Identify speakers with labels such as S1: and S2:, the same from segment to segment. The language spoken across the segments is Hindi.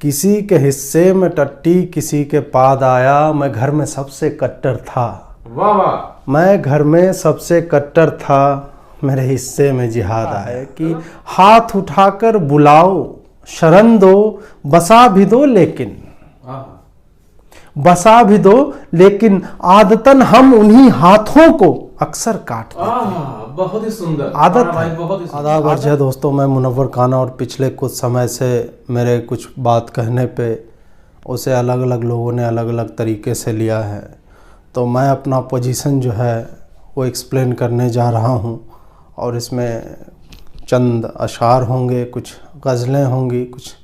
S1: किसी के हिस्से में टट्टी किसी के पाद आया, मैं घर में सबसे कट्टर था।
S2: वाह वाह।
S1: मैं घर में सबसे कट्टर था, मेरे हिस्से में जिहाद आया। कि हाथ उठाकर बुलाओ, शरण दो, बसा भी दो लेकिन, बसा भी दो लेकिन आदतन हम उन्हीं हाथों को अक्सर काटते हैं।
S2: बहुत ही सुंदर
S1: आदत
S2: भाई,
S1: है।
S2: बहुत ही सुंदर।
S1: आदाब अर्ज है दोस्तों, मैं मुनव्वर खाना, और पिछले कुछ समय से मेरे कुछ बात कहने पे उसे अलग अलग लोगों ने अलग अलग तरीके से लिया है, तो मैं अपना पोजीशन जो है वो एक्सप्लेन करने जा रहा हूँ। और इसमें चंद अशार होंगे, कुछ गज़लें होंगी, कुछ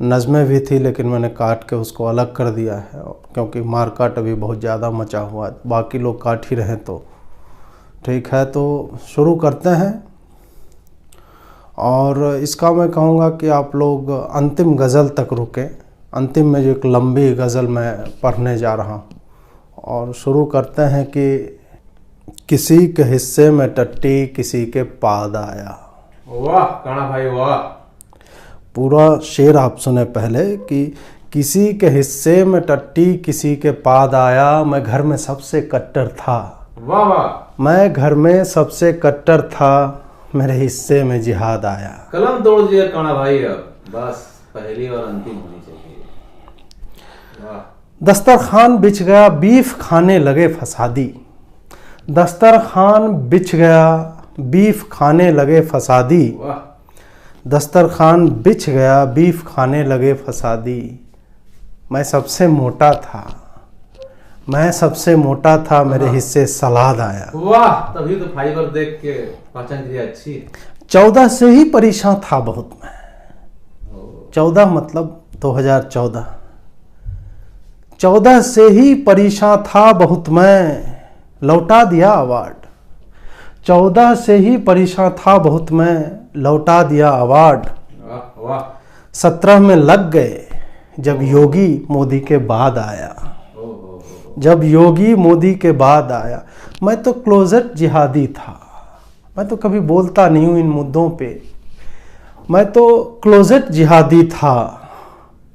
S1: नज़में भी थी, लेकिन मैंने काट के उसको अलग कर दिया है क्योंकि मारकाट अभी बहुत ज़्यादा मचा हुआ है। बाकी लोग काट ही रहें तो ठीक है। तो शुरू करते हैं। और इसका मैं कहूँगा कि आप लोग अंतिम गज़ल तक रुकें। अंतिम में जो एक लंबी गज़ल मैं पढ़ने जा रहा हूँ, और शुरू करते हैं कि किसी के हिस्से में टट्टी किसी के पाद आया।
S2: वाह काना भाई वाह।
S1: पूरा शेर आप सुने पहले कि किसी के हिस्से में टट्टी किसी के पाद आया, मैं घर में सबसे कट्टर था।
S2: वाह वाह।
S1: मैं घर में सबसे कट्टर था, मेरे हिस्से में जिहाद आया।
S2: कलम तोड़ दिया काना भाई, अब बस पहली और अंतिम होनी चाहिए। वाह।
S1: दस्तरखान बिछ गया बीफ खाने लगे फसादी, दस्तरखान बिछ गया बीफ खाने लगे फसादी,
S2: वाह।
S1: दस्तरखान बिछ गया बीफ खाने लगे फसादी। मैं सबसे मोटा था, मैं सबसे मोटा था, मेरे हिस्से सलाद आया।
S2: वाह, तभी तो फाइबर देख के पाचन क्रिया अच्छी है।
S1: 14 से ही परेशान था बहुत मैं। 14 मतलब 2014। 14 से ही परेशान था बहुत मैं, लौटा दिया अवार्ड। 14 से ही परेशान था बहुत मैं, लौटा दिया अवार्ड।
S2: वाह वाह।
S1: 17 में लग गए जब योगी मोदी के बाद आया, जब योगी मोदी के बाद आया। मैं तो क्लोजेट जिहादी था, मैं तो कभी बोलता नहीं हूँ इन मुद्दों पे। मैं तो क्लोजेट जिहादी था,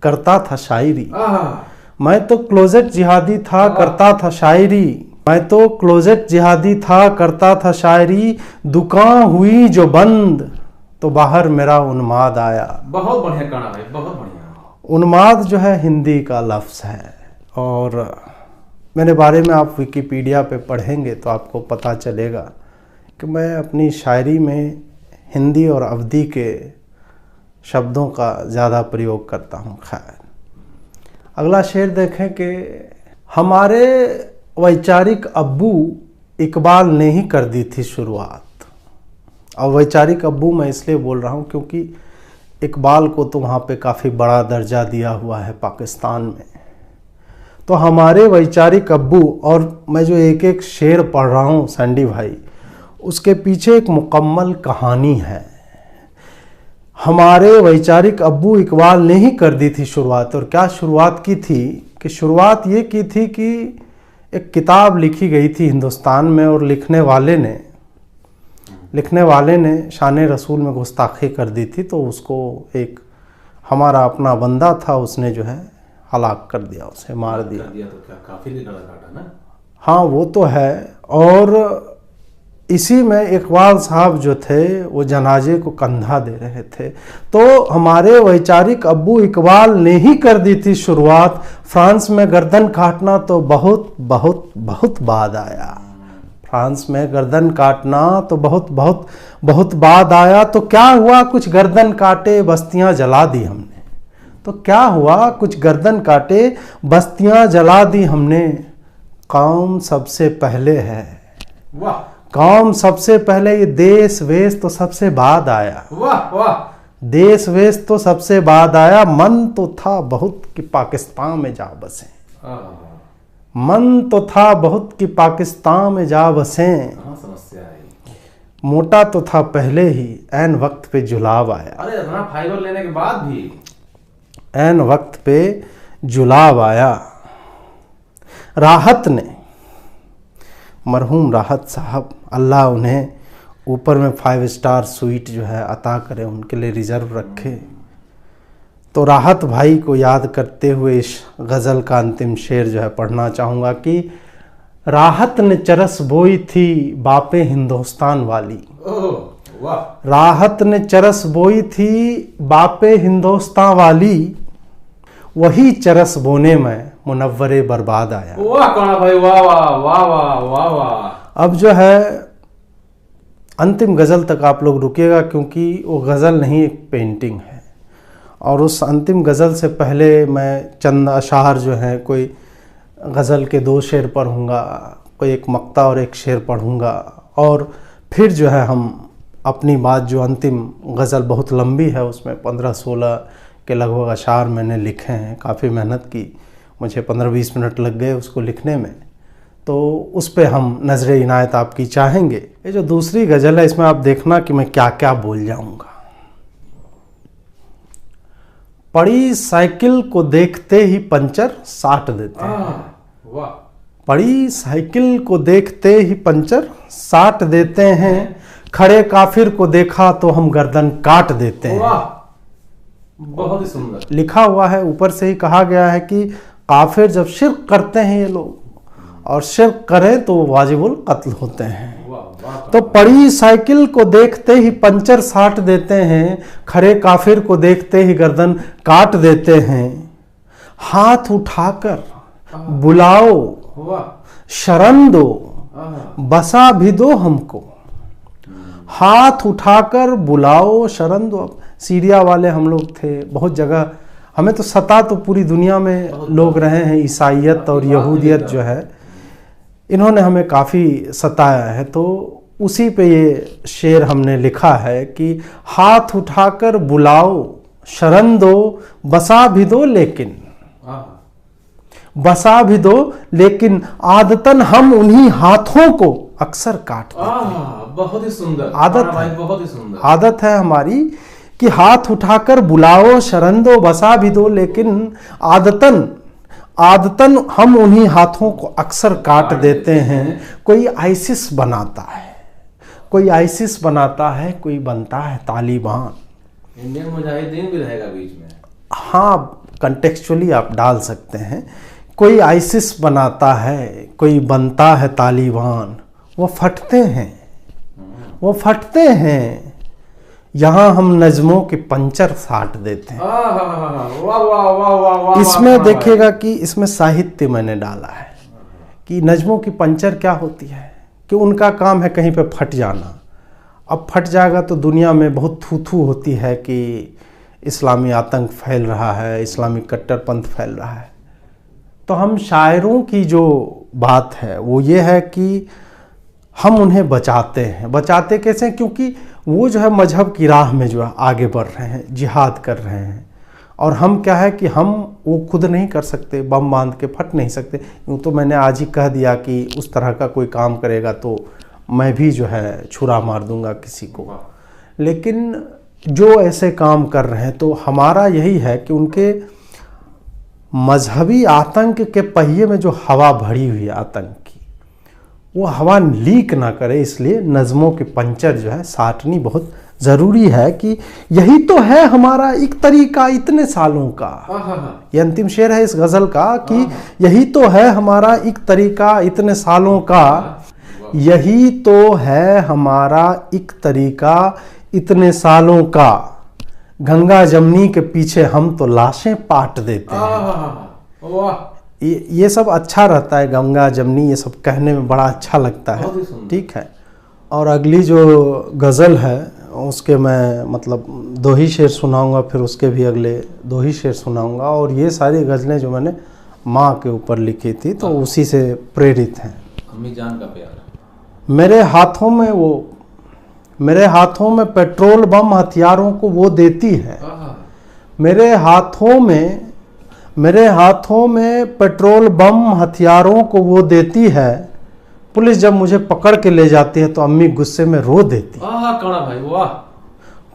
S1: करता था शायरी। मैं तो क्लोजेट जिहादी था, करता था शायरी। मैं तो क्लोजेट जिहादी था, करता था शायरी। दुकान हुई जो बंद तो बाहर मेरा उन्माद आया।
S2: बहुत बढ़िया काना भाई, बहुत बढ़िया।
S1: उन्माद जो है हिंदी का लफ्ज़ है, और मेरे बारे में आप विकिपीडिया पे पढ़ेंगे तो आपको पता चलेगा कि मैं अपनी शायरी में हिंदी और अवधी के शब्दों का ज़्यादा प्रयोग करता हूँ। खैर, अगला शेर देखें कि हमारे वैचारिक अब्बू इकबाल ने ही कर दी थी शुरुआत। और वैचारिक अब्बू मैं इसलिए बोल रहा हूँ क्योंकि इकबाल को तो वहाँ पे काफ़ी बड़ा दर्जा दिया हुआ है पाकिस्तान में। तो हमारे वैचारिक अब्बू, और मैं जो एक एक शेर पढ़ रहा हूँ सैंडी भाई, उसके पीछे एक मुकम्मल कहानी है। हमारे वैचारिक अब्बू इकबाल ने ही कर दी थी शुरुआत। और क्या शुरुआत की थी कि शुरुआत ये की थी कि एक किताब लिखी गई थी हिंदुस्तान में, और लिखने वाले ने शान रसूल में गुस्ताखी कर दी थी। तो उसको एक हमारा अपना बंदा था, उसने जो है हलाक कर दिया, उसे मार दिया।
S2: तो क्या काफी दिन काटा ना।
S1: हाँ वो तो है। और इसी में इकबाल साहब जो थे वो जनाजे को कंधा दे रहे थे। तो हमारे वैचारिक अब्बू इकबाल ने ही कर दी थी शुरुआत। फ्रांस में गर्दन काटना तो बहुत बहुत बहुत बाद आया। फ्रांस में गर्दन काटना तो बहुत बहुत बहुत बाद आया। तो क्या हुआ, कुछ गर्दन काटे बस्तियां जला दी हमने। तो क्या हुआ, कुछ गर्दन काटे बस्तियां जला दी हमने। कौम सबसे पहले है,
S2: वाह।
S1: कौम सबसे पहले, ये देश वेश तो सबसे बाद आया।
S2: वाह वाह।
S1: देश वेश तो सबसे बाद आया। मन तो था बहुत कि पाकिस्तान में जा बसे, मन तो था बहुत कि पाकिस्तान में जा बसे।
S2: समस्या है।
S1: मोटा तो था पहले ही, ऐन वक्त पे जुलाब आया।
S2: अरे इतना फाइबर लेने के बाद भी
S1: ऐन वक्त पे जुलाब आया। राहत ने, मरहूम राहत साहब, अल्लाह उन्हें ऊपर में 5 स्टार स्वीट जो है अता करे, उनके लिए रिजर्व रखे। तो राहत भाई को याद करते हुए इस गज़ल का अंतिम शेर जो है पढ़ना चाहूँगा कि राहत ने चरस बोई थी बापे हिंदुस्तान वाली।
S2: ओह वाह।
S1: राहत ने चरस बोई थी बापे हिंदुस्तान वाली, वही चरस बोने में मुनव्वरे बर्बाद आया।
S2: वाह काना भाई, वाह वाह वाह वाह वाह वाह।
S1: अब जो है अंतिम गज़ल तक आप लोग रुकिएगा, क्योंकि वो गज़ल नहीं एक पेंटिंग है। और उस अंतिम गज़ल से पहले मैं चंद अशार जो हैं, कोई गज़ल के 2 शेर पढ़ूँगा, कोई एक मक्ता और एक शेर पढ़ूँगा, और फिर जो है हम अपनी बात, जो अंतिम गज़ल बहुत लंबी है, उसमें 15-16 के लगभग अशार मैंने लिखे हैं। काफ़ी मेहनत की, मुझे 15-20 मिनट लग गए उसको लिखने में, तो उस पे हम नज़र इनायत आपकी चाहेंगे। ये जो दूसरी गज़ल है, इसमें आप देखना कि मैं क्या क्या बोल जाऊँगा। पड़ी साइकिल को देखते ही पंचर साट देते हैं।
S2: वाह।
S1: पड़ी साइकिल को देखते ही पंचर साट देते हैं, खड़े काफिर को देखा तो हम गर्दन काट देते हैं।
S2: वाह, बहुत ही सुंदर
S1: लिखा हुआ है, ऊपर से ही कहा गया है कि काफिर जब शिर्क करते हैं ये लोग, और शिर्क करें तो वाजिबुल कत्ल होते हैं। तो पड़ी साइकिल को देखते ही पंचर साट देते हैं, खड़े काफिर को देखते ही गर्दन काट देते हैं। हाथ उठाकर बुलाओ शरण दो, बसा भी दो हमको। हाथ उठाकर बुलाओ शरण दो। सीरिया वाले हम लोग थे, बहुत जगह हमें तो सता तो पूरी दुनिया में लोग रहे हैं। ईसाइयत और यहूदियत जो है, इन्होंने हमें काफ़ी सताया है। तो उसी पे ये शेर हमने लिखा है कि हाथ उठाकर बुलाओ शरण दो, बसा भी दो लेकिन, बसा भी दो लेकिन आदतन हम उन्हीं हाथों को अक्सर काट देते हैं।
S2: बहुत ही सुंदर
S1: आदत है,
S2: बहुत ही सुंदर
S1: आदत है हमारी कि हाथ उठाकर बुलाओ शरण दो, बसा भी दो लेकिन आदतन हम उन्हीं हाथों को अक्सर काट देते हैं। कोई आइसिस बनाता है, कोई आइसिस बनाता है, कोई बनता है तालिबान।
S2: इंडियन मुजाहिदीन भी रहेगा बीच में।
S1: हाँ, कंटेक्चुअली आप डाल सकते हैं। कोई आइसिस बनाता है, कोई बनता है तालिबान। वो फटते हैं, वो फटते हैं। यहाँ हम नज़मों के पंचर साट देते हैं। इसमें देखिएगा कि इसमें साहित्य मैंने डाला है कि नज़मों की पंचर क्या होती है, कि उनका काम है कहीं पे फट जाना। अब फट जाएगा तो दुनिया में बहुत थू-थू होती है कि इस्लामी आतंक फैल रहा है, इस्लामी कट्टरपंथ फैल रहा है। तो हम शायरों की जो बात है वो ये है कि हम उन्हें बचाते हैं। बचाते कैसे? क्योंकि वो जो है मजहब की राह में जो है आगे बढ़ रहे हैं, जिहाद कर रहे हैं। और हम क्या है कि हम वो खुद नहीं कर सकते, बम बांध के फट नहीं सकते। यूँ तो मैंने आज ही कह दिया कि उस तरह का कोई काम करेगा तो मैं भी जो है छुरा मार दूंगा किसी को। लेकिन जो ऐसे काम कर रहे हैं, तो हमारा यही है कि उनके मजहबी आतंक के पहिए में जो हवा भरी हुई है आतंक की, वो हवा लीक ना करे, इसलिए नज़मों के पंचर जो है साटनी बहुत ज़रूरी है। कि यही तो है हमारा एक तरीका इतने सालों का। ये अंतिम शेर है इस गज़ल का कि यही तो है हमारा एक तरीका इतने सालों का, यही तो है हमारा एक तरीका इतने सालों का। गंगा जमनी के पीछे हम तो लाशें पाट देते हैं। ये सब अच्छा रहता है, गंगा जमनी ये सब कहने में बड़ा अच्छा लगता है। ठीक है। और अगली जो गज़ल है उसके मैं मतलब 2 ही शेर सुनाऊंगा, फिर उसके भी अगले 2 ही शेर सुनाऊंगा। और ये सारी गज़लें जो मैंने माँ के ऊपर लिखी थी, तो उसी से प्रेरित हैं।
S2: अम्मी जान का प्यार।
S1: मेरे हाथों में पेट्रोल बम हथियारों को वो देती है। मेरे हाथों में पेट्रोल बम हथियारों को वो देती है। पुलिस जब मुझे पकड़ के ले जाती है तो अम्मी गुस्से में रो देती है।
S2: भाई वाह।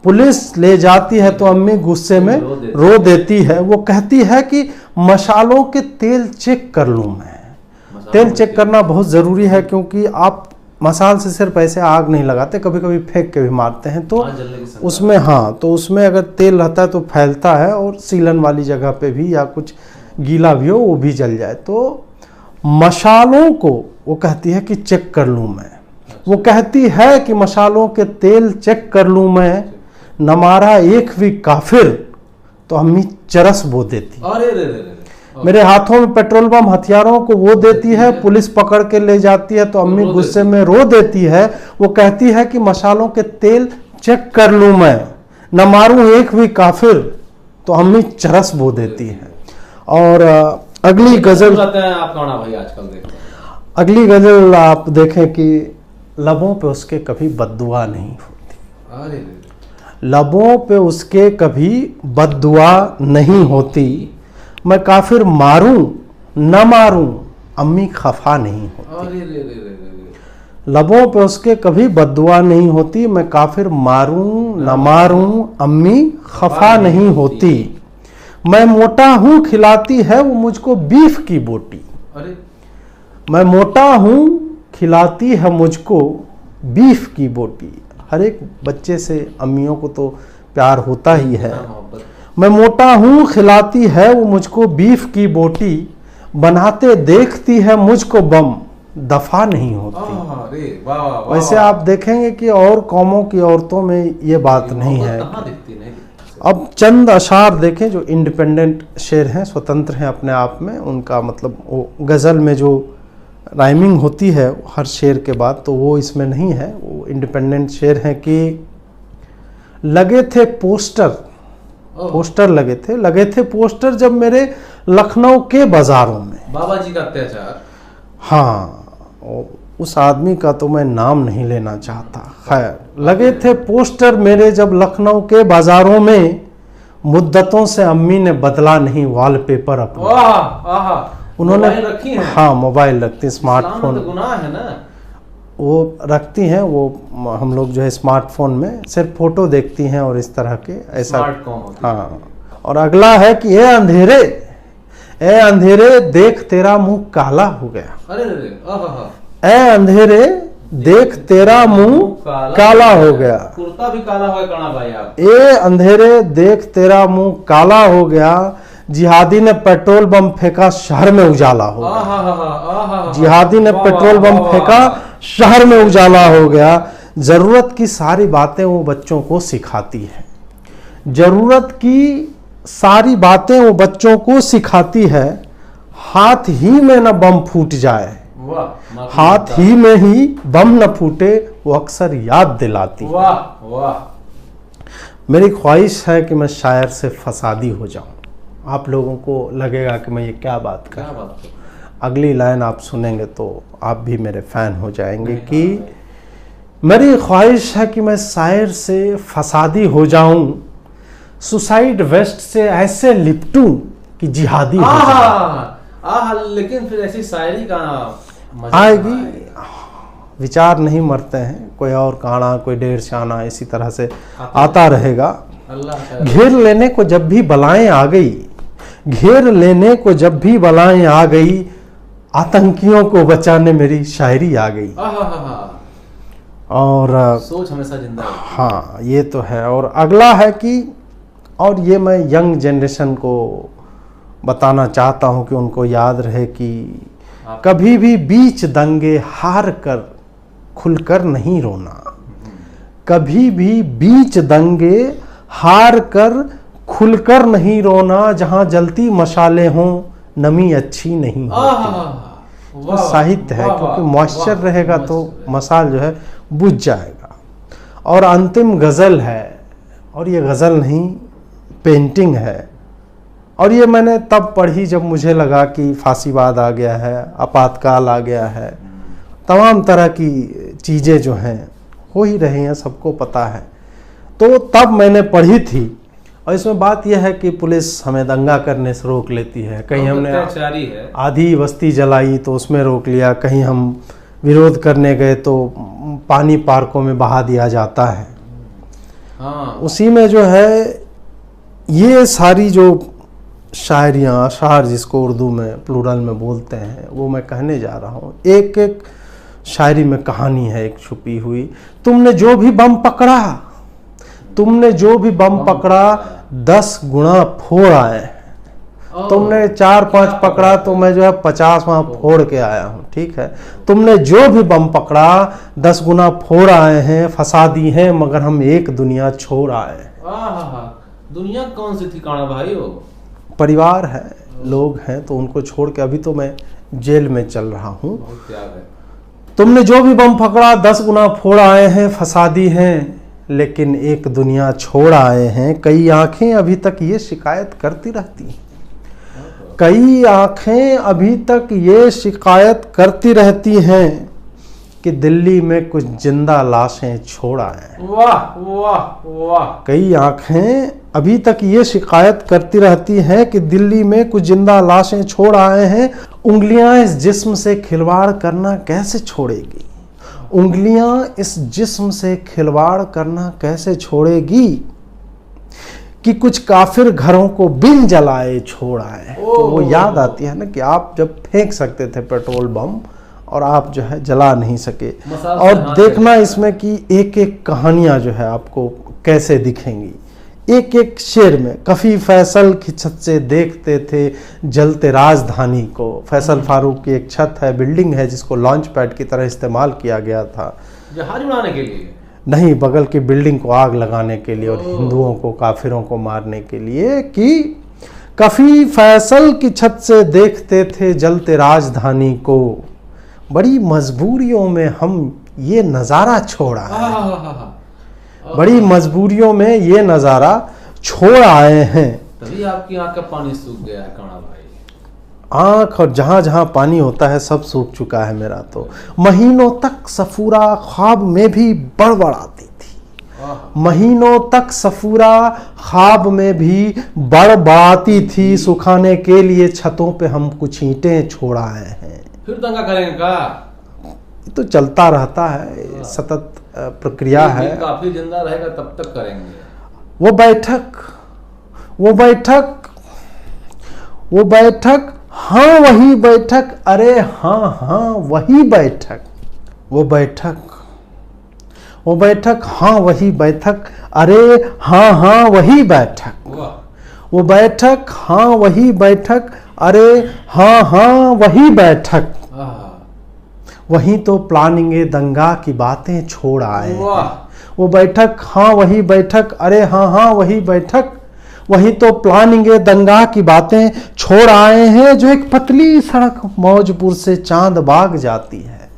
S1: पुलिस ले जाती है तो अम्मी गुस्से में रो देती है। वो कहती है कि मशालों के तेल चेक कर लूँ मैं। तेल चेक करना बहुत ज़रूरी है, क्योंकि आप मसाल से सिर्फ ऐसे आग नहीं लगाते, कभी कभी फेंक के भी मारते हैं, तो
S2: जलने की संभावना।
S1: उसमें तो उसमें अगर तेल रहता है तो फैलता है और सीलन वाली जगह पे भी या कुछ गीला भी हो वो भी जल जाए। तो मसालों को वो कहती है कि चेक कर लूँ मैं, वो कहती है कि मसालों के तेल चेक कर लूँ मैं, न मारा एक भी काफिर तो अम्मी चरस बो देती।
S2: अरे रे रे रे।
S1: मेरे हाथों में पेट्रोल बम हथियारों को वो देती है, पुलिस पकड़ के ले जाती है तो अम्मी गुस्से में रो देती है। वो कहती है कि मसालों के तेल चेक कर लूं मैं, न मारूं एक भी काफिर तो अम्मी चरस बो देती है। और अगली गजल
S2: आप कौन भाई आजकल देखते हैं?
S1: अगली गजल आप देखें कि लबों पे उसके कभी बद्दुआ नहीं होती।
S2: अरे रे।
S1: लबों पे उसके कभी बद्दुआ नहीं होती, मैं काफिर मारूं न मारूं अम्मी खफा नहीं होती।
S2: अरे रे रे रे रे।
S1: लबों पे उसके कभी बद्दुआ नहीं होती, मैं काफिर मारूं न मारूं अम्मी खफा नहीं होती। मैं मोटा हूं खिलाती है वो मुझको बीफ की बोटी।
S2: अरे।
S1: मैं मोटा हूं खिलाती है मुझको बीफ की बोटी। हर एक बच्चे से अम्मियों को तो प्यार होता ही है। मैं मोटा हूं खिलाती है वो मुझको बीफ की बोटी, बनाते देखती है मुझको बम दफा नहीं होती।
S2: अरे वाह वाह वाह।
S1: वैसे आप देखेंगे कि और कौमों की औरतों में ये बात नहीं है।
S2: कहाँ दिखती नहीं।
S1: अब चंद अशार देखें जो इंडिपेंडेंट शेर हैं, स्वतंत्र हैं अपने आप में, उनका मतलब वो गज़ल में जो राइमिंग होती है हर शेर के बाद, तो वो इसमें नहीं है। वो इंडिपेंडेंट शेर हैं कि लगे थे पोस्टर लगे थे पोस्टर जब मेरे लखनऊ के बाजारों में।
S2: बाबा जी का अत्याचार।
S1: हाँ, उस आदमी का तो मैं नाम नहीं लेना चाहता। खैर, लगे थे पोस्टर मेरे जब लखनऊ के बाजारों में, मुद्दतों से अम्मी ने बदला नहीं वॉलपेपर अपना। उन्होंने
S2: रखी है?
S1: हाँ, मोबाइल रखती, स्मार्टफोन
S2: तो गुनाह है ना,
S1: वो रखती हैं। वो हम लोग जो है स्मार्टफोन में सिर्फ फोटो देखती हैं और इस तरह के ऐसा। हाँ, और अगला है कि ए अंधेरे देख तेरा मुंह काला हो गया।
S2: अरे
S1: ए अंधेरे देख तेरा मुंह काला हो गया।
S2: कुर्ता भी काला हो गया भाई आप।
S1: ए अंधेरे देख तेरा मुंह काला हो गया, जिहादी ने पेट्रोल बम फेंका शहर में उजाला हो गया। जिहादी ने पेट्रोल बम फेंका शहर में उजाला हो गया। जरूरत की सारी बातें वो बच्चों को सिखाती है। जरूरत की सारी बातें वो बच्चों को सिखाती है। हाथ ही में न बम फूट जाए, हाथ ही में ही बम न फूटे, वो अक्सर याद दिलाती।
S2: वाह वाह।
S1: मेरी ख्वाहिश है कि मैं शायर से फसादी हो जाऊं। आप लोगों को लगेगा कि मैं ये क्या बात कर रहा हूं। अगली लाइन आप सुनेंगे तो आप भी मेरे फैन हो जाएंगे कि मेरी ख्वाहिश है कि मैं शायर से फसादी हो जाऊं, सुसाइड वेस्ट से ऐसे लिपटूं कि जिहादी हो जाऊं।
S2: लेकिन फिर ऐसी शायरी का
S1: आएगी। विचार नहीं मरते हैं, कोई और काना कोई ढेर शाना इसी तरह से आता रहेगा। घेर लेने को जब भी बलाएं आ गई, घेर लेने को जब भी बलाएं आ गई, आतंकियों को बचाने मेरी शायरी आ गई। और
S2: सोच हमेशा जिंदा है।
S1: हाँ, ये तो है। और अगला है कि, और ये मैं यंग जनरेशन को बताना चाहता हूँ कि उनको याद रहे कि कभी भी बीच दंगे हार कर खुलकर नहीं रोना। कभी भी बीच दंगे हार कर खुलकर नहीं रोना, जहां जलती मशाले हों नमी अच्छी नहीं होती। तो साहित्य है, क्योंकि मॉइस्चर रहेगा तो मसाल जो है बुझ जाएगा। और अंतिम गज़ल है, और ये गज़ल नहीं पेंटिंग है। और ये मैंने तब पढ़ी जब मुझे लगा कि फांसीवाद आ गया है, आपातकाल आ गया है, तमाम तरह की चीज़ें जो हैं हो ही रही हैं, सबको पता है। तो तब मैंने पढ़ी थी। और इसमें बात यह है कि पुलिस हमें दंगा करने से रोक लेती है। कहीं हमने आधी बस्ती जलाई तो उसमें रोक लिया, कहीं हम विरोध करने गए तो पानी पार्कों में बहा दिया जाता है। उसी में जो है ये सारी जो शायरियाँ, अशार जिसको उर्दू में प्लूरल में बोलते हैं, वो मैं कहने जा रहा हूँ। एक एक शायरी में कहानी है एक छुपी हुई। तुमने जो भी बम पकड़ा, तुमने जो भी बम पकड़ा 10 गुना फोड़ आए। तुमने 4-5 पकड़ा तो मैं जो है 50 वहां फोड़ के आया हूँ। ठीक है, तुमने जो भी बम पकड़ा 10 गुना फोड़ आए हैं, फसादी हैं मगर हम एक दुनिया छोड़ आए।
S2: दुनिया कौन सी थी काना भाई? हो
S1: परिवार है, लोग हैं, तो उनको छोड़ के अभी तो मैं जेल में चल रहा हूँ। तुमने जो भी बम पकड़ा 10 गुना फोड़ आए हैं, फसादी हैं लेकिन एक दुनिया छोड़ आए हैं। कई आंखें अभी तक ये शिकायत करती रहती हैं, कई आंखें अभी तक ये शिकायत करती रहती हैं कि दिल्ली में कुछ जिंदा लाशें छोड़ आए।
S2: वाह वाह वाह।
S1: कई आंखें अभी तक ये शिकायत करती रहती हैं कि दिल्ली में कुछ जिंदा लाशें छोड़ आए हैं। उंगलियां इस जिस्म से खिलवाड़ करना कैसे छोड़ेगी? उंगलियां इस जिस्म से खिलवाड़ करना कैसे छोड़ेगी कि कुछ काफिर घरों को बिन जलाए छोड़ आए। तो वो याद आती है ना कि आप जब फेंक सकते थे पेट्रोल बम और आप जो है जला नहीं सके। और देखना इसमें कि एक एक कहानियां जो है आपको कैसे दिखेंगी। एक एक शेर में कफी फैसल की छत से देखते थे जलते राजधानी को। फैसल फारूक की एक छत है, बिल्डिंग है जिसको लॉन्च पैड की तरह इस्तेमाल किया गया था,
S2: जहाज उड़ाने के लिए
S1: नहीं, बगल की बिल्डिंग को आग लगाने के लिए और हिंदुओं को, काफिरों को मारने के लिए। कि कफी फैसल की छत से देखते थे जलते राजधानी को, बड़ी मजबूरियों में हम ये नज़ारा छोड़ा है, बड़ी मजबूरियों में ये नज़ारा छोड़ आए हैं।
S2: तभी आपकी आंख का पानी सूख गया है काना भाई।
S1: आंख और जहां जहां पानी होता है सब सूख चुका है मेरा तो। महीनों तक सफूरा ख्वाब में भी बड़बड़ाती थी, महीनों तक सफूरा ख्वाब में भी बड़बड़ाती थी। सुखाने के लिए छतों पे हम कुछ ईंटें छोड़ आए हैं।
S2: फिर दंगा करेंगे का?
S1: तो चलता रहता है, सतत प्रक्रिया है।
S2: काफी जिंदा रहेगा तब तक करेंगे।
S1: वो बैठक, वो बैठक, वो बैठक, हाँ वही बैठक, अरे हाँ हाँ वही बैठक, वो बैठक, वो बैठक, हाँ वही बैठक, अरे हाँ हाँ वही बैठक, वो बैठक, हाँ वही बैठक, अरे हाँ हाँ वही बैठक। वहीं तो प्लानिंग दंगा की बातें छोड़ आए हैं। वो बैठक, हाँ वही बैठक, अरे हाँ हाँ वही बैठक, वही तो प्लानिंग दंगा की बातें छोड़ आए हैं। जो एक पतली सड़क मौजपुर से चांद बाग जाती है,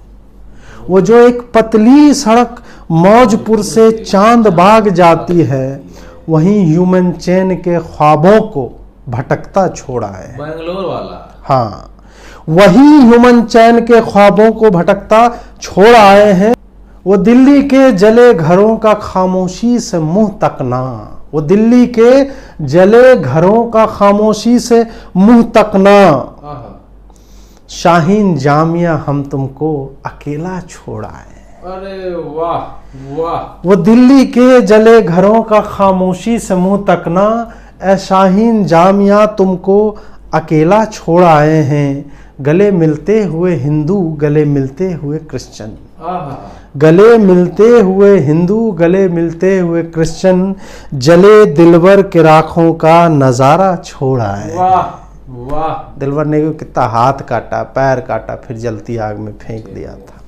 S1: वो जो एक पतली सड़क मौजपुर से चांद बाग जाती है, वहीं ह्यूमन चेन के ख्वाबों को भटकता छोड़ा है।
S2: बेंगलोर वाला,
S1: हाँ वही ह्यूमन चैन के ख्वाबों को भटकता छोड़ आए हैं। वो दिल्ली के जले घरों का खामोशी से मुंह तकना, वो दिल्ली के जले घरों का खामोशी से मुंह तकना। शाहीन जामिया हम तुमको अकेला छोड़ आए।
S2: अरे वाह वाह।
S1: वो दिल्ली के जले घरों का खामोशी से मुंह तकना, ए शाहीन जामिया तुमको अकेला छोड़ आए हैं। गले मिलते हुए हिंदू, गले मिलते हुए क्रिश्चियन, गले मिलते हुए हिंदू, गले मिलते हुए क्रिश्चियन, जले दिलवर के राखों का नजारा छोड़ आए।
S2: वाह वाह।
S1: दिलवर ने कितना हाथ काटा, पैर काटा, फिर जलती आग में फेंक दिया था।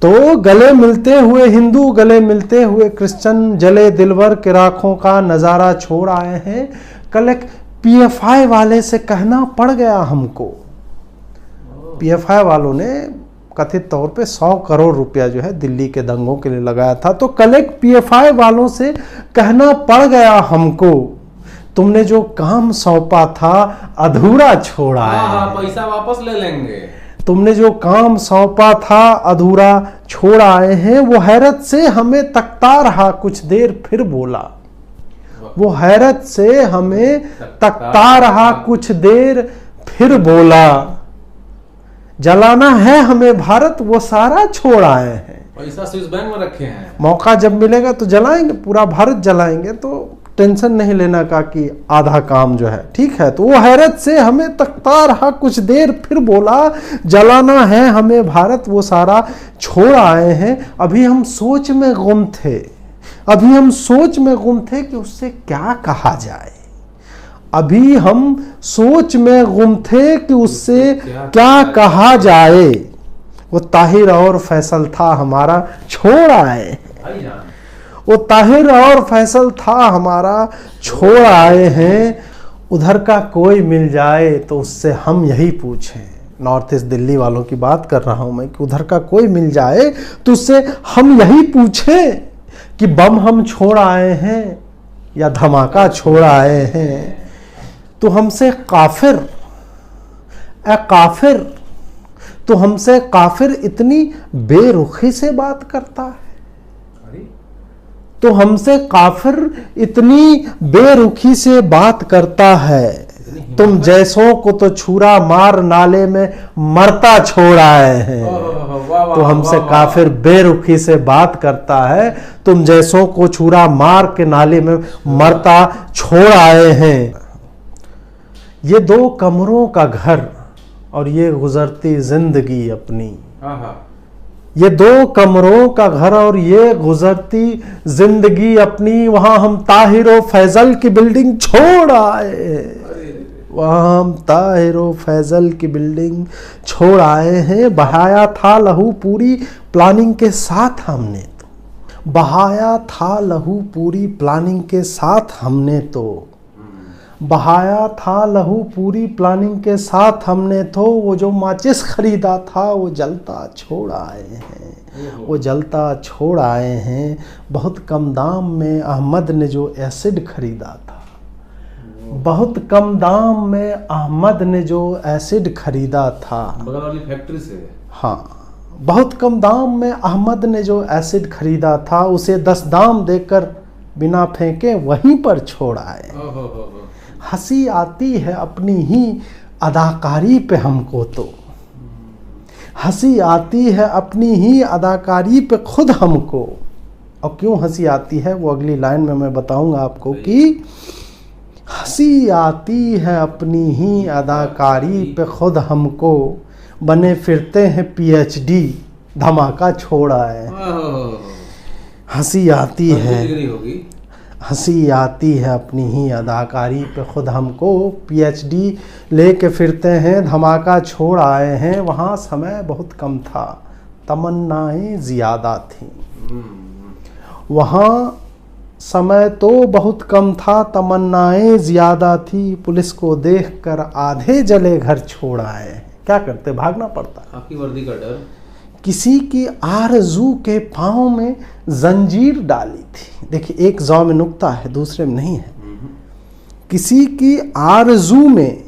S1: तो गले मिलते हुए हिंदू, गले मिलते हुए क्रिश्चियन, जले दिलवर के राखों का नजारा छोड़ आए हैं। कल एक पीएफआई वाले से कहना पड़ गया हमको। पीएफआई वालों ने कथित तौर पे 100 करोड़ रुपया जो है दिल्ली के दंगों के लिए लगाया था। तो कल एक पीएफआई वालों से कहना पड़ गया हमको, तुमने जो काम सौंपा था अधूरा छोड़ा है।
S2: पैसा वापस ले लेंगे।
S1: तुमने जो काम सौंपा था अधूरा छोड़ आए हैं। वो हैरत से हमें तकता रहा, कुछ देर फिर बोला। वो हैरत से हमें तकता रहा, कुछ देर फिर बोला। जलाना है हमें भारत, वो सारा छोड़ आए हैं।
S2: पैसा स्विस बैंक में रखे हैं।
S1: मौका जब मिलेगा तो जलाएंगे, पूरा भारत जलाएंगे। तो टेंशन नहीं लेना का कि आधा काम जो है ठीक है। तो वो हैरत से हमें तकता रहा कुछ देर, फिर बोला जलाना है हमें भारत वो सारा छोड़ आए हैं। अभी हम सोच में गुम थे, अभी हम सोच में गुम थे कि उससे क्या कहा जाए। अभी हम सोच में गुम थे कि उससे क्या कहा जाए। वो ताहिर और फैसल था हमारा छोड़ आए, वो ताहिर और फैसल था हमारा छोड़ आए हैं। उधर का कोई मिल जाए तो उससे हम यही पूछें, नॉर्थ ईस्ट दिल्ली वालों की बात कर रहा हूं मैं, कि उधर का कोई मिल जाए तो उससे हम यही पूछें कि बम हम छोड़ आए हैं या धमाका छोड़ आए हैं। तो हमसे काफिर ए काफिर, तो हमसे काफिर इतनी बेरुखी से बात करता है, तो हमसे काफिर इतनी बेरुखी से बात करता है। तुम जैसों को तो छुरा मार नाले में मरता छोड़ आए हैं। तो हमसे काफिर बेरुखी से बात करता है, तुम जैसों को छुरा मार के नाले में मरता छोड़ आए हैं। ये 2 कमरों का घर और ये गुजरती जिंदगी अपनी, ये 2 कमरों का घर और ये गुजरती जिंदगी अपनी। वहां हम ताहिर फैजल की बिल्डिंग छोड़ आए, वहां हम ताहिर फैजल की बिल्डिंग छोड़ आए हैं। बहाया था लहू पूरी प्लानिंग के साथ हमने तो, बहाया था लहू पूरी प्लानिंग के साथ हमने तो, बहाया था लहू पूरी प्लानिंग के साथ हमने तो। वो जो माचिस खरीदा था वो जलता छोड़ आए हैं, वो जलता छोड़ आए हैं। बहुत कम दाम में अहमद ने जो एसिड खरीदा था, बहुत कम दाम में अहमद ने जो एसिड खरीदा था,
S2: बगल वाली फैक्ट्री से।
S1: हाँ, बहुत कम दाम में अहमद ने जो एसिड खरीदा था, उसे 10 दाम देकर बिना फेंके वहीं पर छोड़ आए। हंसी आती है अपनी ही अदाकारी पे हमको तो, हंसी आती है अपनी ही अदाकारी पे खुद हमको। और क्यों हंसी आती है वो अगली लाइन में मैं बताऊंगा आपको, कि हंसी आती है अपनी ही अदाकारी पे खुद हमको, बने फिरते हैं PhD धमाका छोड़ आए। हंसी आती है, हंसी आती है अपनी ही अदाकारी पे खुद हमको, PhD लेके फिरते हैं धमाका छोड़ आए हैं। वहाँ समय बहुत कम था, तमन्नाएं ज़्यादा थीं। वहाँ समय तो बहुत कम था, तमन्नाएं ज़्यादा थी। पुलिस को देखकर आधे जले घर छोड़ आए। क्या करते, भागना पड़ता।
S2: आपकी वर्दी का डर।
S1: किसी की आरज़ू के पाँव में जंजीर डाली थी। देखिए, एक ज़ौ में नुक्ता है, दूसरे में नहीं है। किसी की आरज़ू में,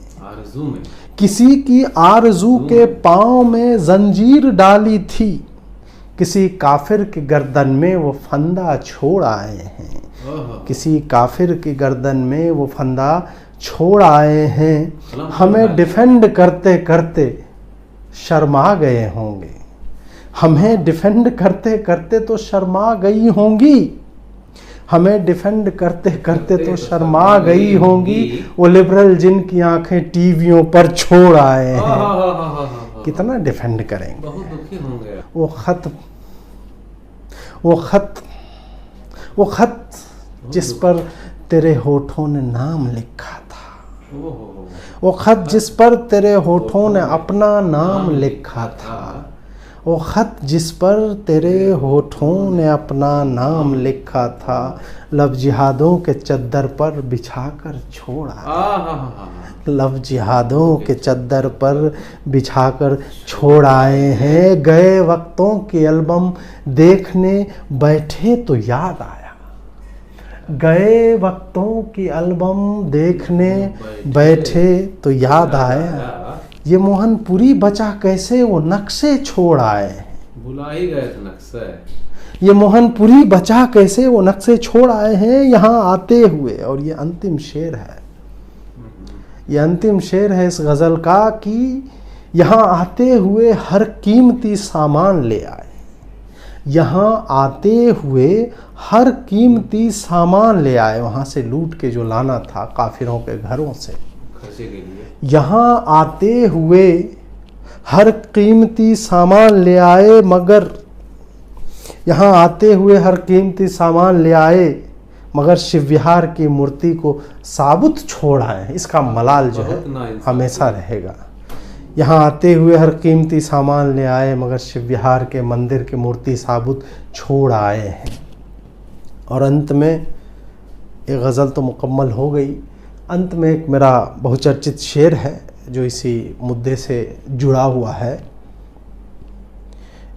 S1: किसी की आरज़ू के पाँव में जंजीर डाली थी। किसी काफिर के गर्दन में वो फंदा छोड़ आए हैं, किसी काफिर की गर्दन में वो फंदा छोड़ आए हैं। हमें डिफेंड करते करते शर्मा गए होंगे, हमें डिफेंड करते करते तो शर्मा गई होंगी, हमें डिफेंड करते करते तो शर्मा गई होंगी। वो लिबरल जिनकी आंखें टीवियों पर छोड़ आए हैं, कितना डिफेंड करेंगे।
S2: बहुत दुखी होंगे।
S1: वो खत जिस पर तेरे होठों ने नाम लिखा था, वो खत जिस पर तेरे होठों ने अपना नाम लिखा था, वो खत जिस पर तेरे होठों ने अपना नाम लिखा था, लब जिहादों के चद्दर पर बिछाकर छोड़ा, लब जिहादों के चद्दर पर बिछाकर छोड़ आए हैं। गए वक्तों की एल्बम देखने बैठे तो याद आया, गए वक्तों की एल्बम देखने बैठे तो याद आया। ये मोहनपुरी बचा कैसे वो नक्शे छोड़ आए,
S2: भुला ही गए थे नक्शे।
S1: ये मोहनपुरी बचा कैसे वो नक्शे छोड़ आए हैं यहाँ आते हुए। और ये अंतिम शेर है, ये अंतिम शेर है इस गज़ल का, कि यहाँ आते हुए हर कीमती सामान ले आए, यहाँ आते हुए हर कीमती सामान ले आए, वहाँ से लूट के जो लाना था काफिरों के घरों से,
S2: खर्चे के लिए।
S1: यहाँ आते हुए हर कीमती सामान ले आए, मगर यहाँ आते हुए हर कीमती सामान ले आए मगर शिव विहार की मूर्ति को साबुत छोड़ आए। इसका मलाल जो है हमेशा रहेगा। यहाँ आते हुए हर कीमती सामान ले आए मगर शिव विहार के मंदिर की मूर्ति साबुत छोड़ आए हैं। और अंत में एक गज़ल तो मुकम्मल हो गई, अंत में एक मेरा बहुचर्चित शेर है जो इसी मुद्दे से जुड़ा हुआ है।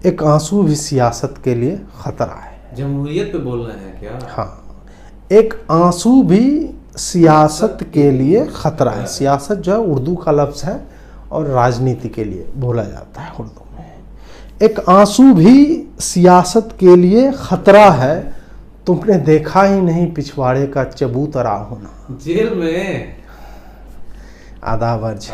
S1: एक आंसू भी सियासत के लिए ख़तरा है।
S2: जमहूरियत पे बोल रहे हैं क्या?
S1: हाँ, एक आंसू भी सियासत के लिए ख़तरा है। सियासत जो है उर्दू का लफ्ज़ है और राजनीति के लिए बोला जाता है उर्दू में। एक आंसू भी सियासत के लिए ख़तरा है, तुमने देखा ही नहीं पिछवाड़े का चबूतरा होना।
S2: जेल में
S1: आदाब अर्ज।